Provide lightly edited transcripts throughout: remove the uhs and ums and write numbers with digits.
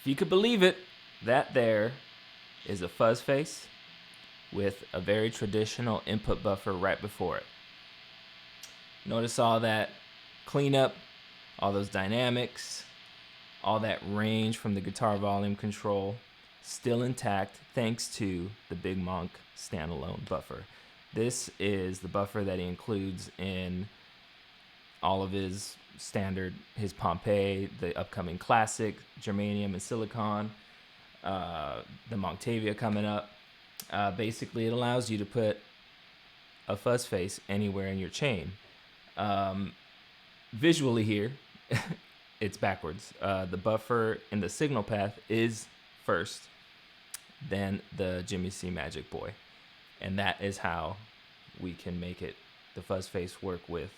If you could believe it, that there is a Fuzz Face with a very traditional input buffer right before it. Notice all that cleanup, all those dynamics, all that range from the guitar volume control, still intact thanks to the Big Monk standalone buffer. This is the buffer that he includes in all of his standard, his Pompeii, the upcoming classic, Germanium and Silicon, the Montavia coming up. Basically, it allows you to put a Fuzz Face anywhere in your chain. Visually here, it's backwards. The buffer in the signal path is first, then the Jimmy C Majik Boy. And that is how we can make it, the Fuzz Face, work with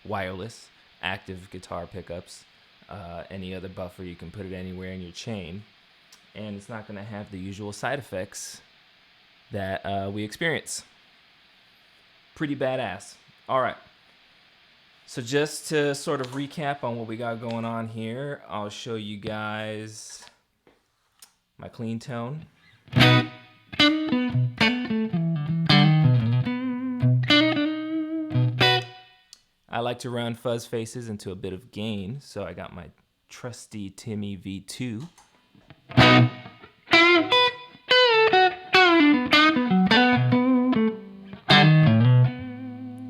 wireless, active guitar pickups, any other buffer. You can put it anywhere in your chain, and it's not going to have the usual side effects that we experience. Pretty badass. All right. So just to sort of recap on what we got going on here, I'll show you guys my clean tone. I like to run Fuzz Faces into a bit of gain, so I got my trusty Timmy V2.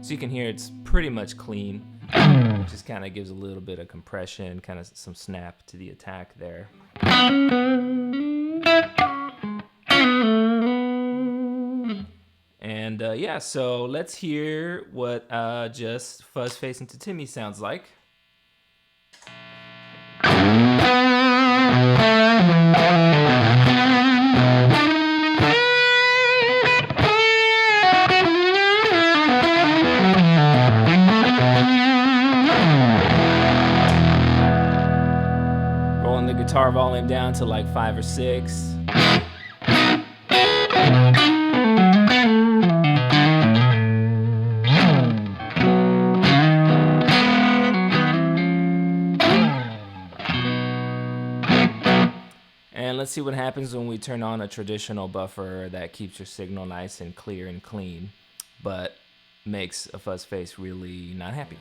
So you can hear it's pretty much clean. Just kind of gives a little bit of compression, kind of some snap to the attack there. And yeah, so let's hear what just Fuzz Face into Timmy sounds like. Rolling the guitar volume down to like 5 or 6. And let's see what happens when we turn on a traditional buffer that keeps your signal nice and clear and clean, but makes a Fuzz Face really not happy.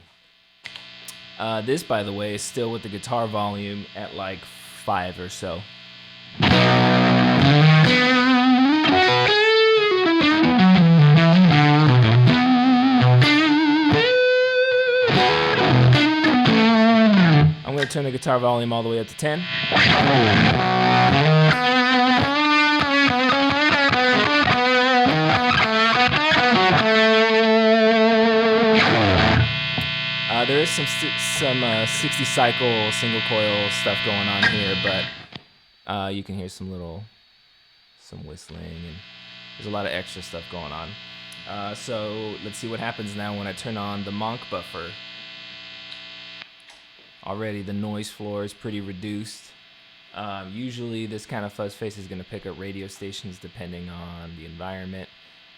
This, by the way, is still with the guitar volume at like 5 or so. I'm going to turn the guitar volume all the way up to 10. There is some 60 cycle single coil stuff going on here, but you can hear some whistling, and there's a lot of extra stuff going on. So let's see what happens now when I turn on the Monk buffer. Already the noise floor is pretty reduced. Usually this kind of Fuzz Face is going to pick up radio stations depending on the environment.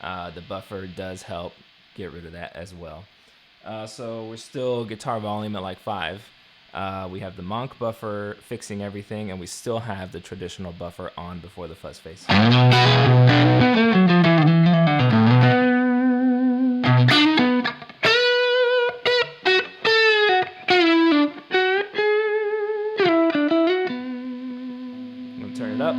The buffer does help get rid of that as well. So we're still guitar volume at like 5. We have the Monk buffer fixing everything, and we still have the traditional buffer on before the Fuzz Face. Turn it up.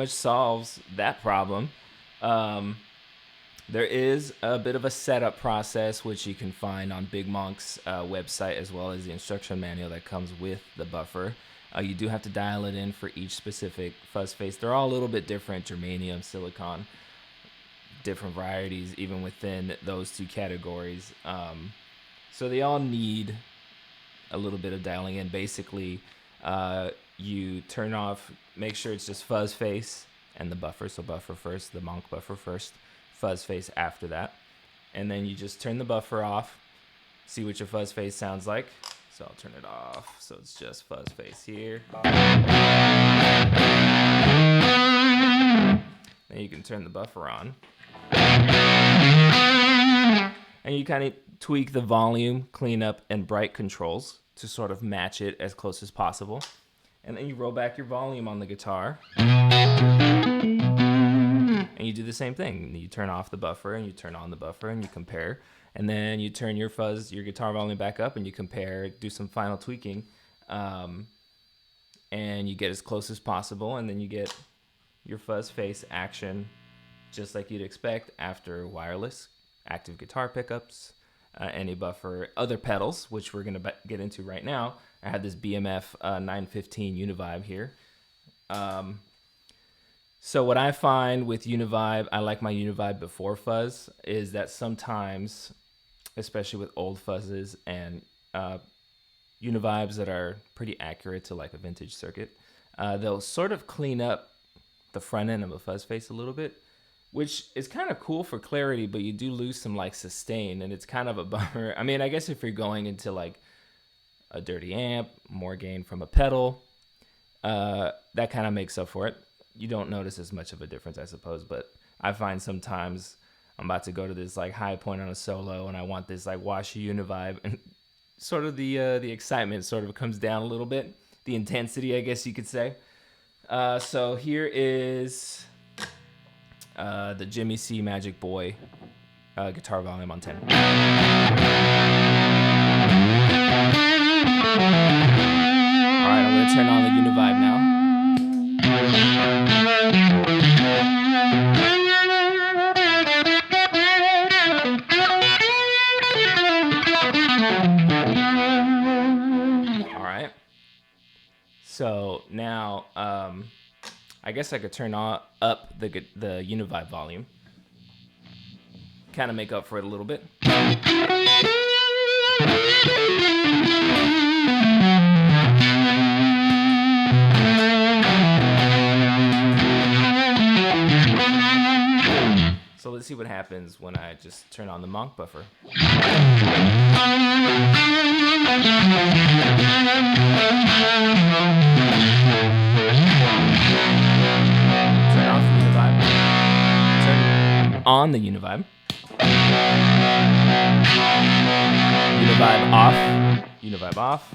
much solves that problem. There is a bit of a setup process, which you can find on Big Monk's website, as well as the instruction manual that comes with the buffer. You do have to dial it in for each specific fuzz face. They're all a little bit different, germanium, silicon, different varieties, even within those two categories. So they all need a little bit of dialing in. Basically, you turn off, make sure it's just fuzz face and the buffer. So buffer first, the Monk buffer first, fuzz face after that. And then you just turn the buffer off, see what your fuzz face sounds like. So I'll turn it off. So it's just fuzz face here. Then you can turn the buffer on. And you kind of tweak the volume, cleanup, and bright controls to sort of match it as close as possible. And then you roll back your volume on the guitar. And you do the same thing. You turn off the buffer and you turn on the buffer and you compare. And then you turn your guitar volume back up and you compare, do some final tweaking. And you get as close as possible. And then you get your fuzz face action just like you'd expect after wireless, active guitar pickups, any buffer, other pedals, which we're going to get into right now. I have this BMF 915 Univibe here. So what I find with Univibe, I like my Univibe before fuzz, is that sometimes, especially with old fuzzes and Univibes that are pretty accurate to like a vintage circuit, they'll sort of clean up the front end of a fuzz face a little bit, which is kind of cool for clarity, but you do lose some like sustain, and it's kind of a bummer. I mean, I guess if you're going into like a dirty amp, more gain from a pedal, that kind of makes up for it. You don't notice as much of a difference, I suppose, but I find sometimes I'm about to go to this like high point on a solo and I want this like washy Univibe, and sort of the excitement sort of comes down a little bit, the intensity, I guess you could say. So here is the Jimmy C Majik Boy guitar volume on 10. All right, I'm going to turn on the Univibe now. All right. So now, I guess I could turn up the Univibe volume, kind of make up for it a little bit. So let's see what happens when I just turn on the Monk buffer. Turn off the Univibe. Turn on the Univibe. Univibe off. Univibe off.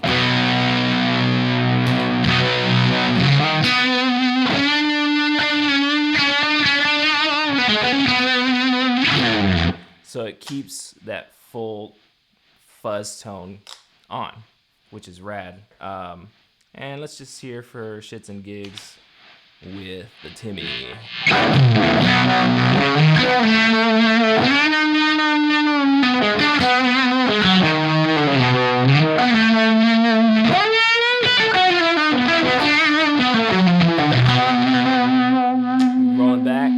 So it keeps that full fuzz tone on, which is rad. And let's just hear for shits and gigs with the Timmy. Rolling back.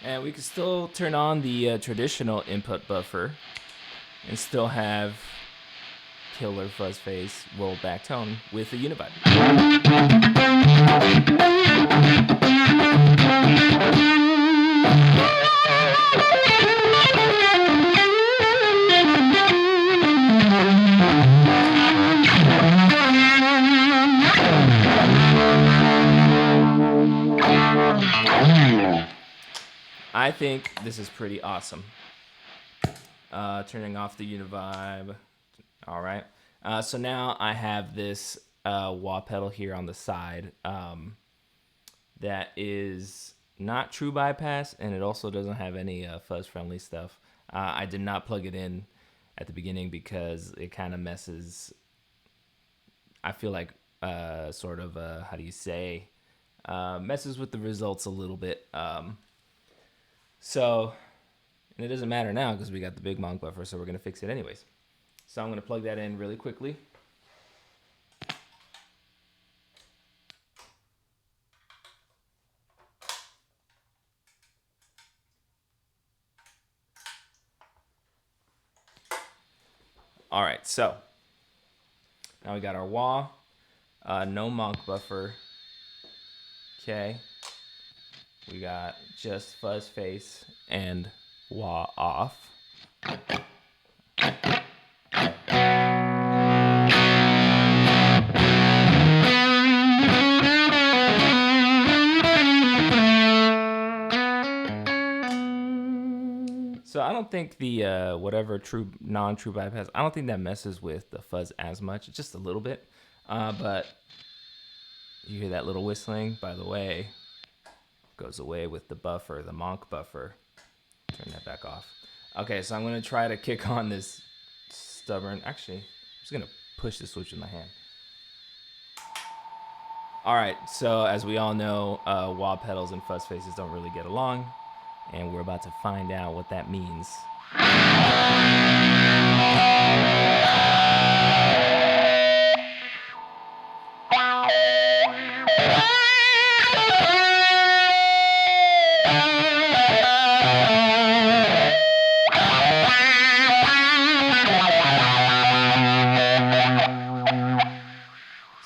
And we can still turn on the traditional input buffer and still have killer fuzz face roll back tone with the Univibe. I think this is pretty awesome. Turning off the Univibe. All right. So now I have this wah pedal here on the side that is not true bypass, and it also doesn't have any fuzz friendly stuff. I did not plug it in at the beginning because it kind of messes, I feel like sort of how do you say, messes with the results a little bit. So, and it doesn't matter now because we got the big monk buffer, so we're going to fix it anyways. So I'm going to plug that in really quickly. All right, so now we got our wah, no monk buffer. Okay, we got just fuzz face and wah off. So I don't think the whatever true non-true bypass, I don't think that messes with the fuzz as much, just a little bit. But you hear that little whistling, by the way, goes away with the buffer, the monk buffer. Turn that back off. Okay, so I'm gonna try to kick on this stubborn, actually, I'm just gonna push the switch with my hand. All right, so as we all know, wah pedals and fuzz faces don't really get along, and we're about to find out what that means.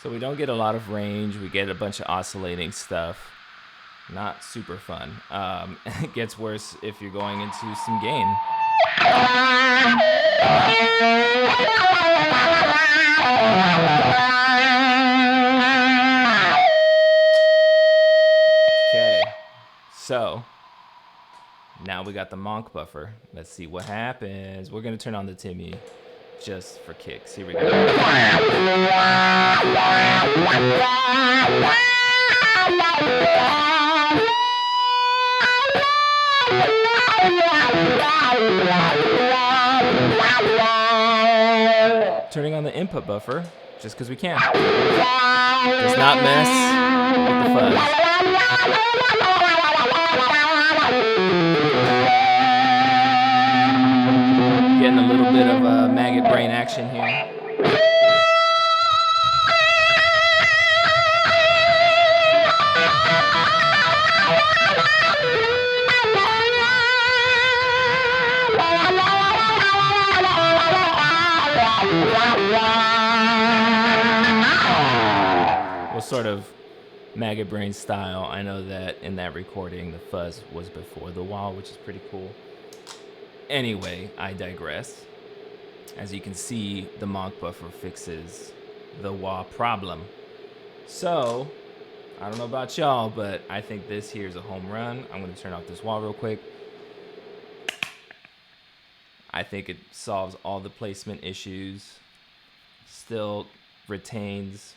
So we don't get a lot of range. We get a bunch of oscillating stuff. Not super fun. It gets worse if you're going into some gain. Okay, so now we got the monk buffer. Let's see what happens. We're gonna turn on the Timmy just for kicks. Here we go. Turning on the input buffer just because we can. Does not mess with the fuzz. Getting a little bit of Maggot Brain action here. Well, sort of Maggot Brain style. I know that in that recording, the fuzz was before the wah, which is pretty cool. Anyway, I digress. As you can see, the monk buffer fixes the wah problem. So, I don't know about y'all, but I think this here is a home run. I'm going to turn off this wah real quick. I think it solves all the placement issues. Still retains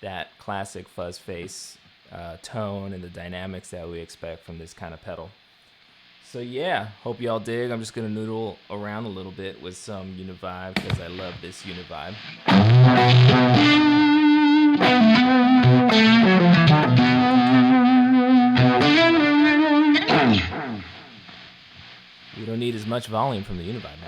that classic fuzz face tone and the dynamics that we expect from this kind of pedal. So yeah, hope y'all dig. I'm just gonna noodle around a little bit with some Univibe because I love this Univibe. We don't need as much volume from the Univibe